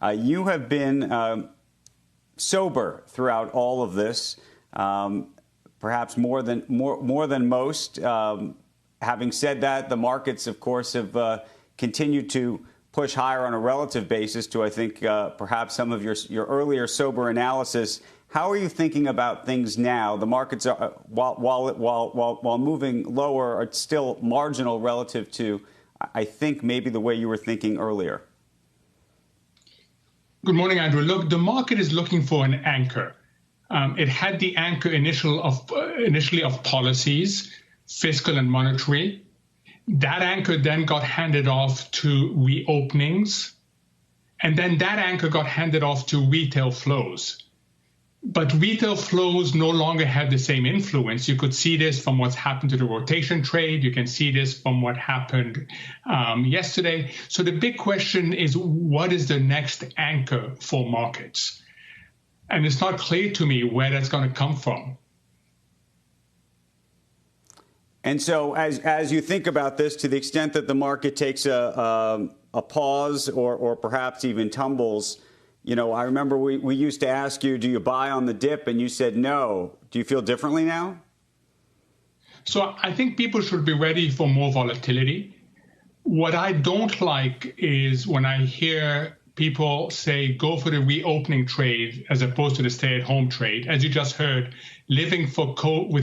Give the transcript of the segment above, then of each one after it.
You have been sober throughout all of this, perhaps more than most. Having said that, the markets, of course, have continued to push higher on a relative basis to, I think, perhaps some of your earlier sober analysis. How are you thinking about things now? The markets are, while moving lower, are still marginal relative to, I think, maybe the way you were thinking earlier. Good morning, Andrew. Look, the market is looking for an anchor. It had the anchor initially of policies, fiscal and monetary. That anchor then got handed off to reopenings, and then that anchor got handed off to retail flows. But retail flows no longer have the same influence. You could see this from what's happened to the rotation trade. You can see this from what happened yesterday. So the big question is, what is the next anchor for markets? And it's not clear to me where that's going to come from. And so as you think about this, to the extent that the market takes a pause or perhaps even tumbles, you know, I remember we used to ask you, do you buy on the dip? And you said no. Do you feel differently now? So I think people should be ready for more volatility. What I don't like is when I hear people say go for the reopening trade as opposed to the stay-at-home trade. As you just heard, living with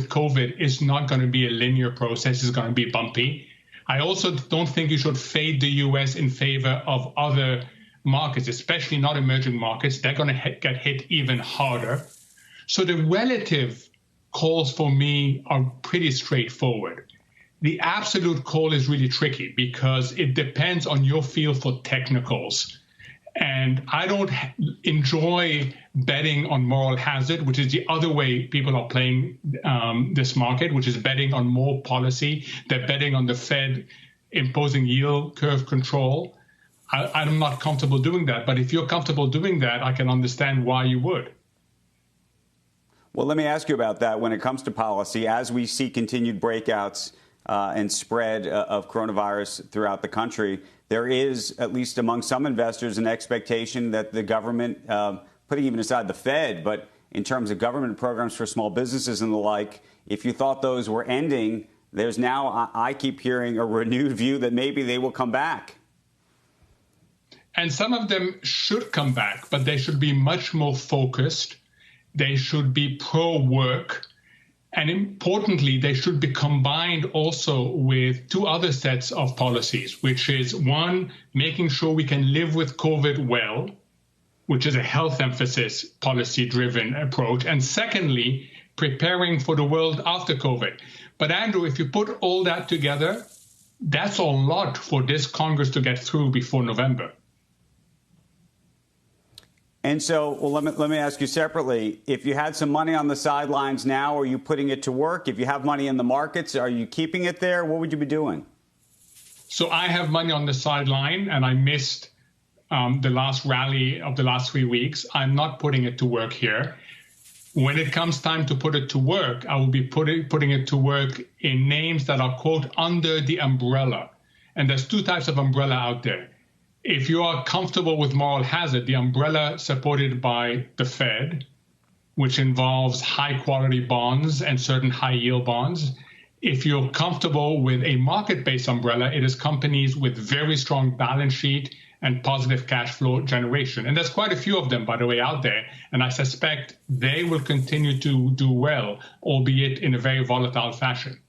COVID is not going to be a linear process. It's going to be bumpy. I also don't think you should fade the U.S. in favor of other markets, especially not emerging markets. They're going to get hit even harder. So the relative calls for me are pretty straightforward. The absolute call is really tricky because it depends on your feel for technicals. And I don't enjoy betting on moral hazard, which is the other way people are playing this market, which is betting on more policy. They're betting on the Fed imposing yield curve control. I'm not comfortable doing that. But if you're comfortable doing that, I can understand why you would. Well, let me ask you about that when it comes to policy. As we see continued breakouts and spread of coronavirus throughout the country, there is, at least among some investors, an expectation that the government, putting even aside the Fed, but in terms of government programs for small businesses and the like, if you thought those were ending, there's now, I keep hearing, a renewed view that maybe they will come back. And some of them should come back, but they should be much more focused. They should be pro-work. And importantly, they should be combined also with two other sets of policies, which is, one, making sure we can live with COVID well, which is a health emphasis policy-driven approach. And secondly, preparing for the world after COVID. But Andrew, if you put all that together, that's a lot for this Congress to get through before November. And so, well, let me ask you separately. If you had some money on the sidelines now, are you putting it to work? If you have money in the markets, are you keeping it there? What would you be doing? So I have money on the sideline, and I missed the last rally of the last 3 weeks. I'm not putting it to work here. When it comes time to put it to work, I will be putting it to work in names that are, quote, under the umbrella. And there's two types of umbrella out there. If you are comfortable with moral hazard, the umbrella supported by the Fed, which involves high-quality bonds and certain high-yield bonds. If you're comfortable with a market-based umbrella, it is companies with very strong balance sheet and positive cash flow generation. And there's quite a few of them, by the way, out there. And I suspect they will continue to do well, albeit in a very volatile fashion.